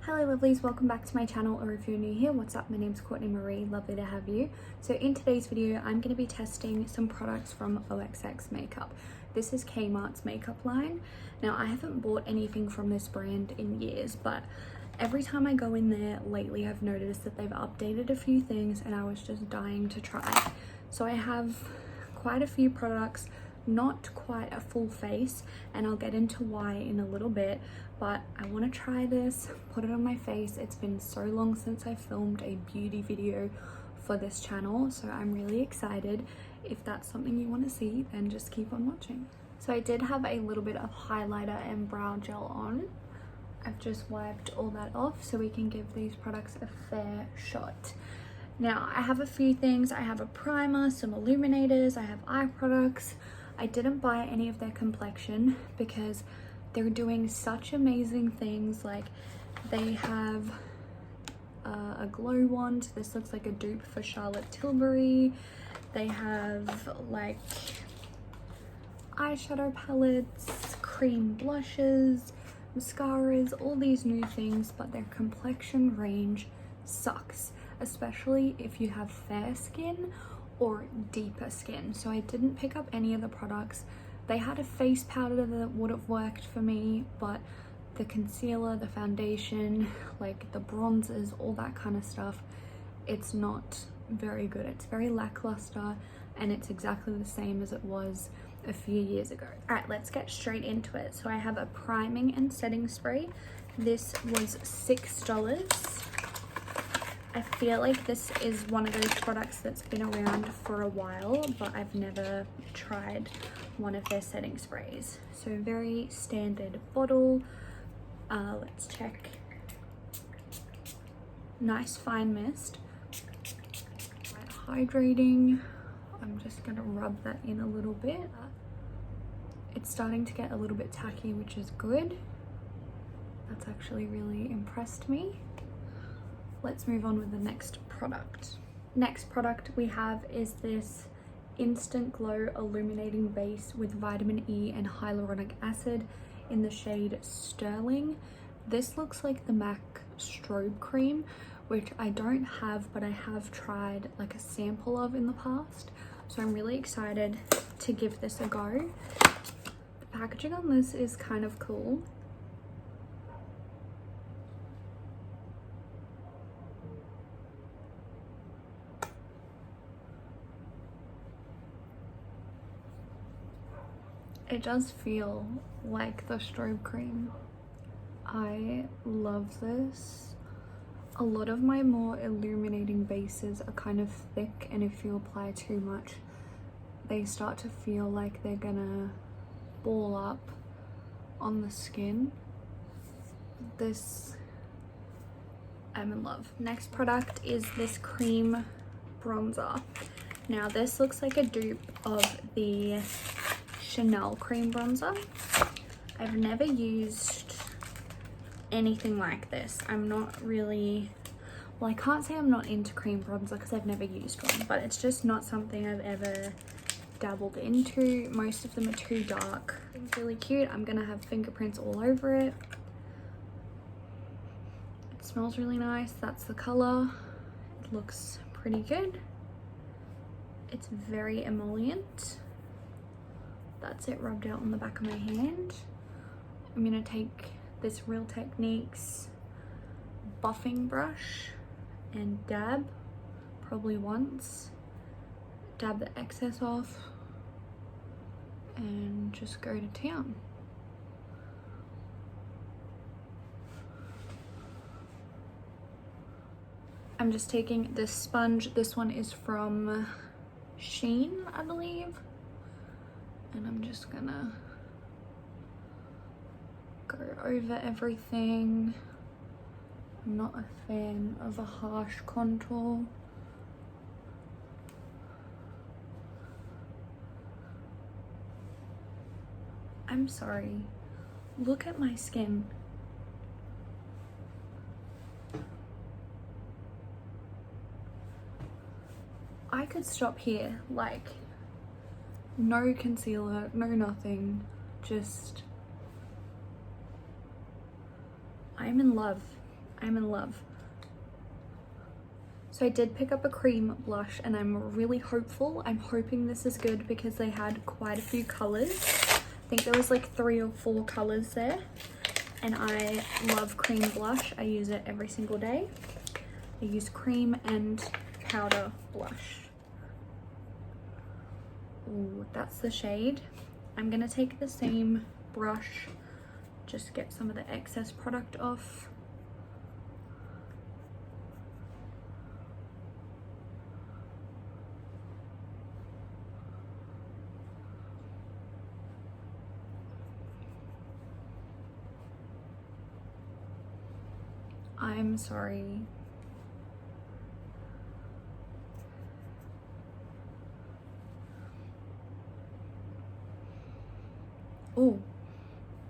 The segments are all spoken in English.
Hello lovelies, welcome back to my channel, or if you're new here, what's up? My name's Courtney Marie, lovely to have you. So in today's video, I'm going to be testing some products from OXX Makeup. This is Kmart's makeup line. Now I haven't bought anything from this brand in years, but every time I go in there lately, I've noticed that they've updated a few things and I was just dying to try. So I have quite a few products, not quite a full face, and I'll get into why in a little bit, but I want to try this, put it on my face. It's been so long since I filmed a beauty video for this channel, so I'm really excited. If that's something you want to see, then just keep on watching. So I did have a little bit of highlighter and brow gel on. I've just wiped all that off so we can give these products a fair shot. Now I have a few things. I have a primer, some illuminators, I have eye products. I didn't buy any of their Complexion because they're doing such amazing things. Like they have a glow wand. This looks like a dupe for Charlotte Tilbury. They have like eyeshadow palettes, cream blushes, mascaras, all these new things, but their Complexion range sucks, especially if you have fair skin or deeper skin. So I didn't pick up any of the products. They had a face powder that would have worked for me, but the concealer, the foundation, like the bronzers, all that kind of stuff, it's not very good. It's very lackluster and it's exactly the same as it was a few years ago. All right, let's get straight into it. So I have a priming and setting spray. This was $6. I feel like this is one of those products that's been around for a while, but I've never tried one of their setting sprays. So very standard bottle. Let's check. Nice fine mist. Quite hydrating. I'm just gonna rub that in a little bit. It's starting to get a little bit tacky, which is good. That's actually really impressed me. Let's move on with the next product. Next product we have is this Instant Glow Illuminating Base with vitamin E and hyaluronic acid in the shade Sterling. This looks like the MAC strobe cream, which I don't have, but I have tried like a sample of in the past. So I'm really excited to give this a go. The packaging on this is kind of cool. It does feel like the strobe cream. I love this. A lot of my more illuminating bases are kind of thick, and if you apply too much, they start to feel like they're gonna ball up on the skin. This, I'm in love. Next product is this cream bronzer. Now this looks like a dupe of the Chanel cream bronzer. I've never used anything like this. I'm not really, well, I can't say I'm not into cream bronzer because I've never used one, but it's just not something I've ever dabbled into. Most of them are too dark. It's really cute. I'm gonna have fingerprints all over it. It smells really nice. That's the color. It looks pretty good. It's very emollient. That's it rubbed out on the back of my hand. I'm gonna take this Real Techniques buffing brush and dab, probably once. Dab the excess off and just go to town. I'm just taking this sponge. This one is from Shein, I believe. And I'm just gonna go over everything. I'm not a fan of a harsh contour. I'm sorry, look at my skin. I could stop here, like, no concealer, no nothing, just I'm in love. I'm in love. So I did pick up a cream blush and I'm really hopeful. I'm hoping this is good because they had quite a few colors. I think there was like 3 or 4 colors there. And I love cream blush. I use it every single day. I use cream and powder blush. Ooh, that's the shade. I'm gonna take the same brush, just get some of the excess product off. I'm sorry. Oh,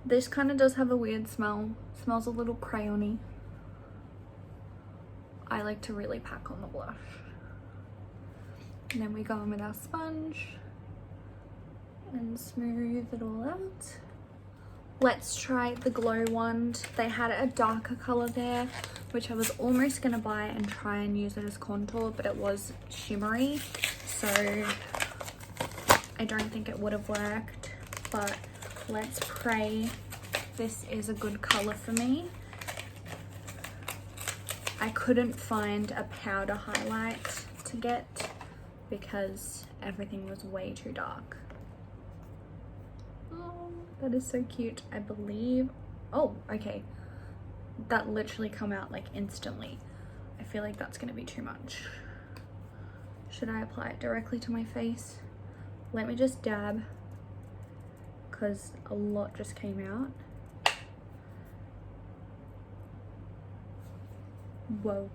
this kind of does have a weird smell. Smells a little crayony. I like to really pack on the blush. And then we go in with our sponge and smooth it all out. Let's try the Glow wand. They had a darker color there, which I was almost gonna buy and try and use it as contour, but it was shimmery, so I don't think it would have worked, but let's pray this is a good color for me. I couldn't find a powder highlight to get because everything was way too dark. Oh, that is so cute. I believe, oh, okay. That literally come out like instantly. I feel like that's gonna be too much. Should I apply it directly to my face? Let me just dab, because a lot just came out. Whoa.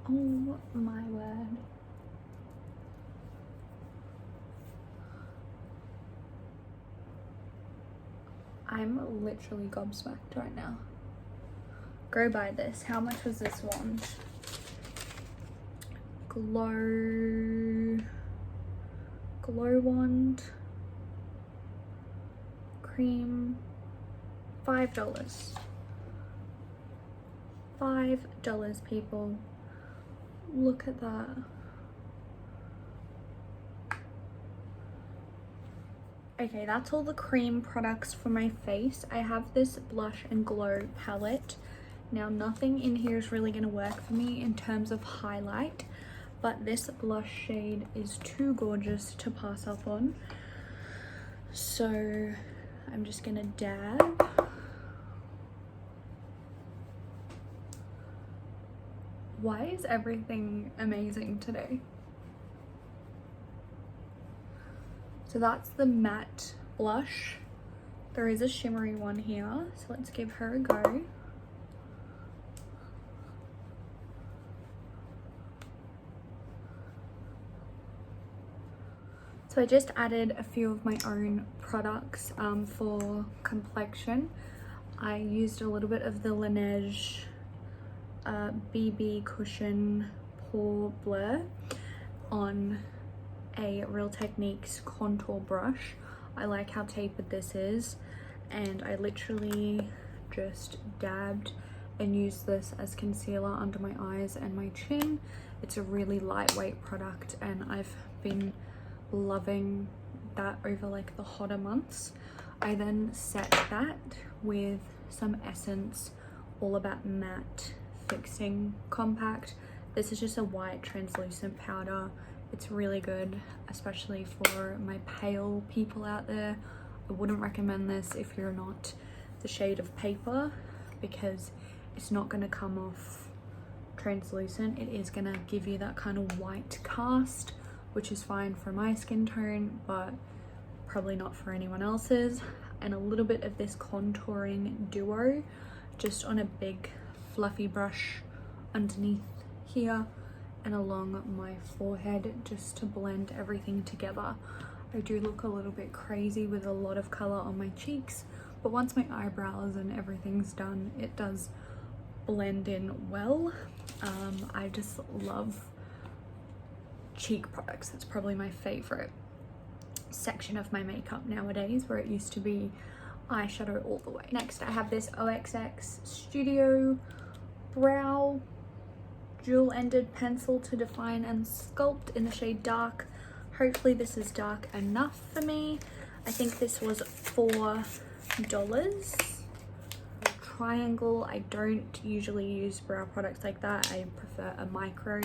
Oh my word. I'm literally gobsmacked right now. Go buy this. How much was this wand? Glow wand. Cream. $5. $5, people. Look at that. Okay, that's all the cream products for my face. I have this blush and glow palette. Now, nothing in here is really gonna work for me in terms of highlight, but this blush shade is too gorgeous to pass up on. So I'm just gonna dab. Why is everything amazing today? So that's the matte blush. There is a shimmery one here, so let's give her a go. So I just added a few of my own products for Complexion. I used a little bit of the Laneige BB Cushion Pore Blur on a Real Techniques contour brush. I like how tapered this is, and I literally just dabbed and used this as concealer under my eyes and my chin. It's a really lightweight product and I've been loving that over like the hotter months. I then set that with some Essence All About Matte Fixing Compact. This is just a white translucent powder. It's really good, especially for my pale people out there. I wouldn't recommend this if you're not the shade of paper, because it's not going to come off translucent. It is going to give you that kind of white cast, which is fine for my skin tone, but probably not for anyone else's. And a little bit of this contouring duo just on a big fluffy brush underneath here and along my forehead, just to blend everything together. I do look a little bit crazy with a lot of color on my cheeks, but once my eyebrows and everything's done, it does blend in well. I just love cheek products. That's probably my favorite section of my makeup nowadays, where it used to be eyeshadow all the way. Next, I have this OXX Studio Brow dual-ended pencil to define and sculpt in the shade dark. Hopefully this is dark enough for me. I think this was $4. Triangle. I don't usually use brow products like that. I prefer a micro,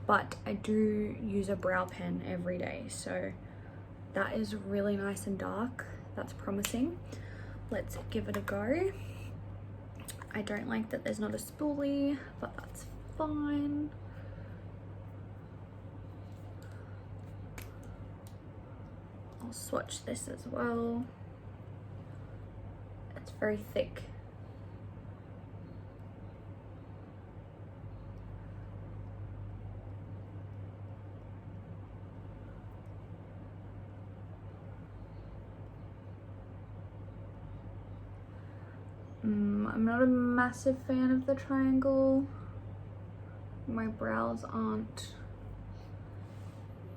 but I do use a brow pen every day, so that is really nice and dark. That's promising. Let's give it a go. I don't like that there's not a spoolie, but that's fine. I'll swatch this as well. It's very thick. I'm not a massive fan of the triangle. My brows aren't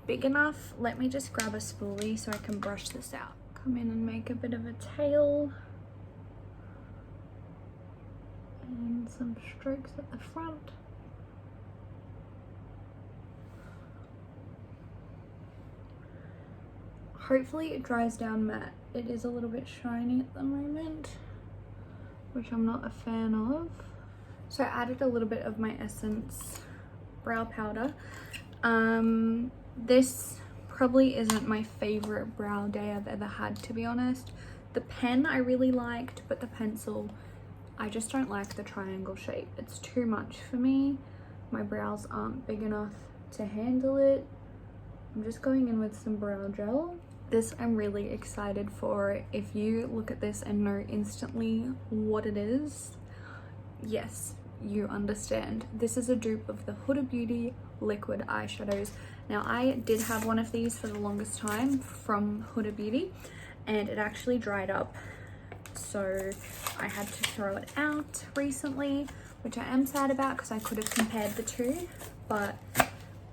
big enough. Let me just grab a spoolie so I can brush this out. Come in and make a bit of a tail. And some strokes at the front. Hopefully it dries down matte. It is a little bit shiny at the moment, which I'm not a fan of. So I added a little bit of my Essence brow powder. This probably isn't my favorite brow day I've ever had, to be honest. The pen I really liked, but the pencil, I just don't like the triangle shape. It's too much for me. My brows aren't big enough to handle it. I'm just going in with some brow gel. This I'm really excited for. If you look at this and know instantly what it is, yes, you understand. This is a dupe of the Huda Beauty liquid eyeshadows. Now I did have one of these for the longest time from Huda Beauty, and it actually dried up, so I had to throw it out recently, which I am sad about because I could have compared the two, but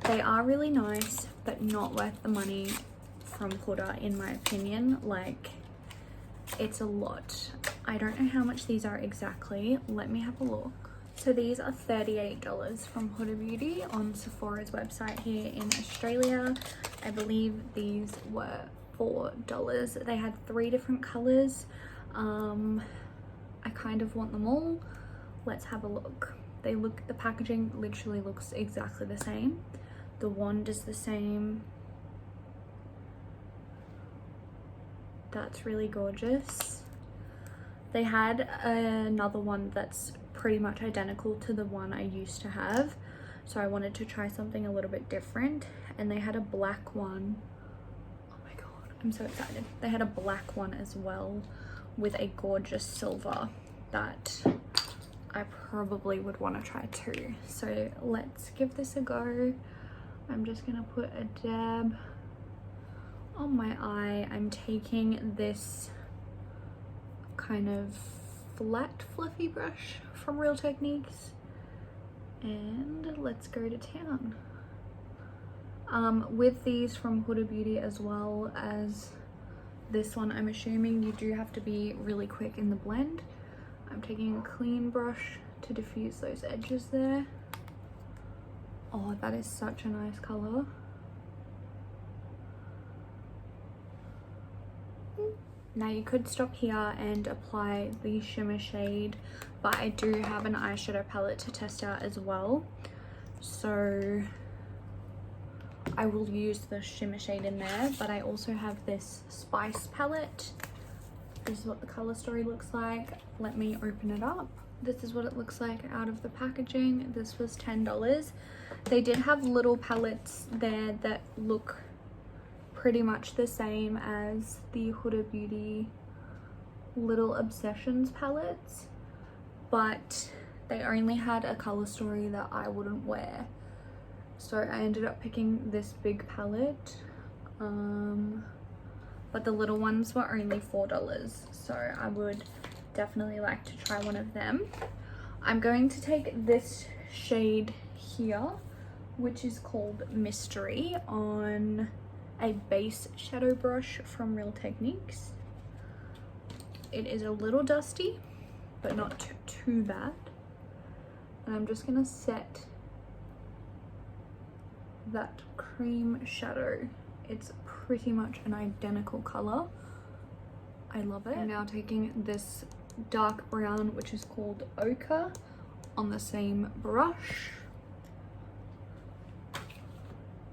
they are really nice, but not worth the money from Huda in my opinion. Like, it's a lot. I don't know how much these are exactly. Let me have a look. So these are $38 from Huda Beauty on Sephora's website here in Australia. I believe these were $4. They had 3 different colors. I kind of want them all. Let's have a look. The packaging literally looks exactly the same. The wand is the same. That's really gorgeous. They had another one that's pretty much identical to the one I used to have, so I wanted to try something a little bit different, and they had a black one. Oh my god, I'm so excited. They had a black one as well with a gorgeous silver that I probably would want to try too. So let's give this a go. I'm just gonna put a dab on my eye. I'm taking this kind of flat fluffy brush from Real Techniques, and let's go to town. With these from Huda Beauty as well as this one, I'm assuming you do have to be really quick in the blend. I'm taking a clean brush to diffuse those edges there. Oh, that is such a nice color. Now you could stop here and apply the shimmer shade, but I do have an eyeshadow palette to test out as well, so I will use the shimmer shade in there. But I also have this Spice palette. This is what the color story looks like. Let me open it up. This is what it looks like out of the packaging. This was $10. They did have little palettes there that look pretty much the same as the Huda Beauty Little Obsessions palettes, but they only had a color story that I wouldn't wear, so I ended up picking this big palette, but the little ones were only $4, so I would definitely like to try one of them. I'm going to take this shade here, which is called Mystery, on a base shadow brush from Real Techniques. It is a little dusty, but not too bad. And I'm just gonna set that cream shadow. It's pretty much an identical color. I love it. I'm now taking this dark brown, which is called Ochre, on the same brush.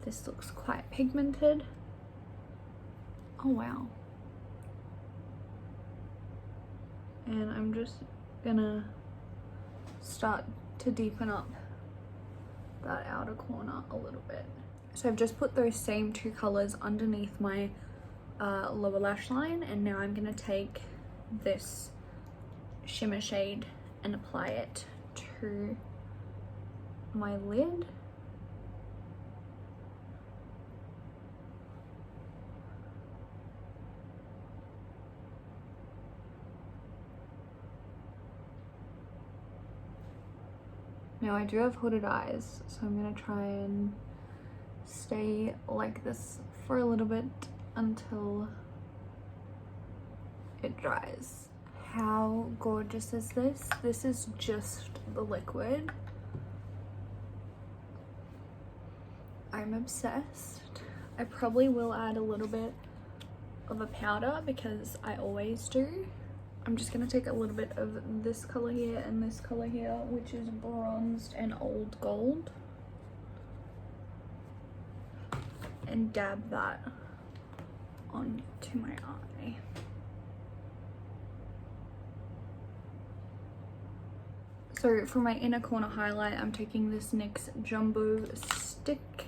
This looks quite pigmented. Oh wow. And I'm just gonna start to deepen up that outer corner a little bit. So I've just put those same two colors underneath my lower lash line, and now I'm gonna take this shimmer shade and apply it to my lid. Now I do have hooded eyes, so I'm gonna try and stay like this for a little bit until it dries. How gorgeous is this? This is just the liquid. I'm obsessed. I probably will add a little bit of a powder because I always do. I'm just gonna take a little bit of this color here and this color here, which is bronzed and old gold, and dab that onto my eye. So for my inner corner highlight, I'm taking this NYX Jumbo Stick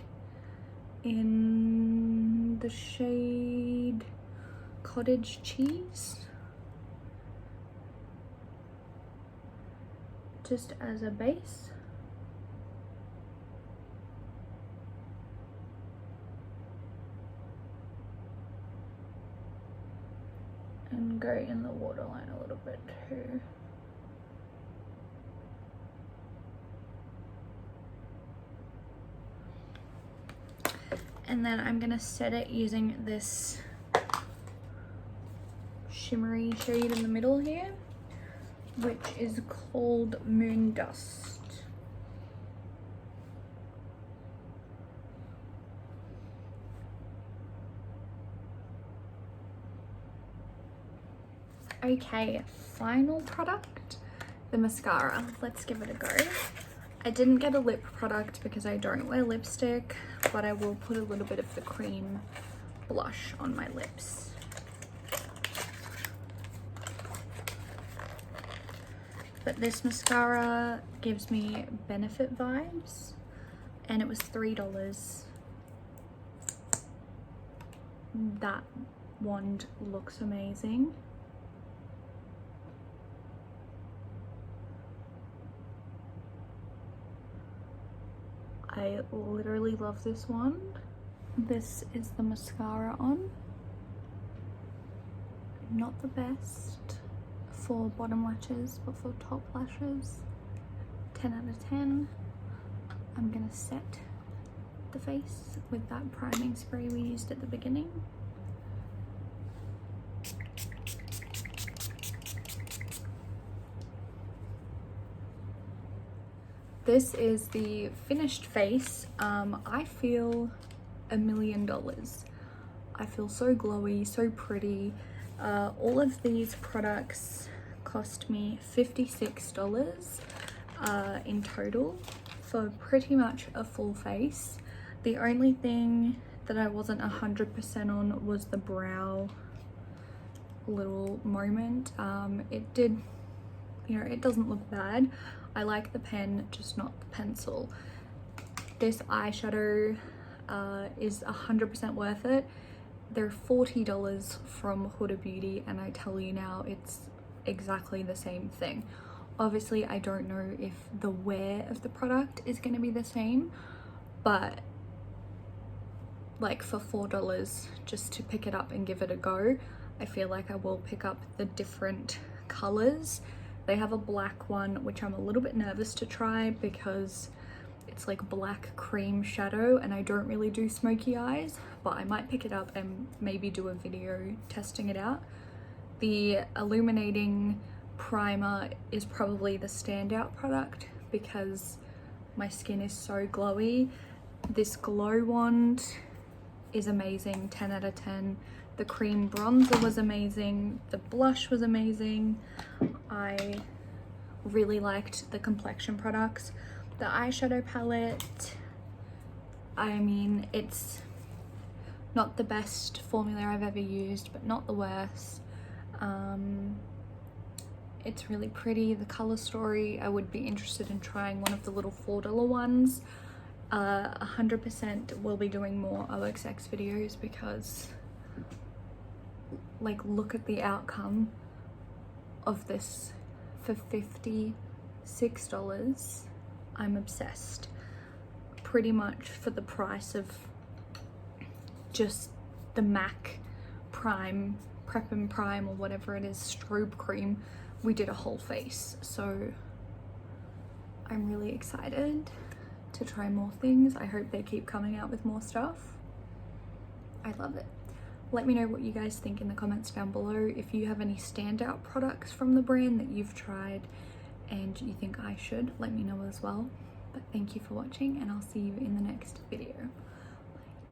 in the shade Cottage Cheese, just as a base. And go in the waterline a little bit too. And then I'm gonna set it using this shimmery shade in the middle here, which is called Moon Dust. Okay, final product, the mascara. Let's give it a go. I didn't get a lip product because I don't wear lipstick, but I will put a little bit of the cream blush on my lips. But this mascara gives me Benefit vibes, and it was $3. That wand looks amazing. I literally love this wand. This is the mascara on. Not the best for bottom lashes, but for top lashes, 10 out of 10. I'm gonna set the face with that priming spray we used at the beginning. This is the finished face. I feel $1,000,000. I feel so glowy, so pretty. All of these products cost me $56 in total for pretty much a full face. The only thing that I wasn't 100% on was the brow little moment. It did, you know, it doesn't look bad. I like the pen, just not the pencil. This eyeshadow is 100% worth it. They're $40 from Huda Beauty, and I tell you now, it's exactly the same thing. Obviously, I don't know if the wear of the product is going to be the same, but like for $4 just to pick it up and give it a go, I feel like I will pick up the different colors. They have a black one, which I'm a little bit nervous to try because It's like black cream shadow, and I don't really do smoky eyes, but I might pick it up and maybe do a video testing it out. The illuminating primer is probably the standout product because my skin is so glowy. This glow wand is amazing, 10 out of 10. The cream bronzer was amazing. The blush was amazing. I really liked the Complexion products. The eyeshadow palette, I mean, it's not the best formula I've ever used, but not the worst. It's really pretty. The color story, I would be interested in trying one of the little $4 ones. 100% will be doing more OXX videos because, like, look at the outcome of this for $56. I'm obsessed. Pretty much for the price of just the MAC Prime, Prep and Prime, or whatever it is, strobe cream, we did a whole face. So I'm really excited to try more things. I hope they keep coming out with more stuff. I love it. Let me know what you guys think in the comments down below. If you have any standout products from the brand that you've tried and you think I should, let me know as well. But thank you for watching, and I'll see you in the next video.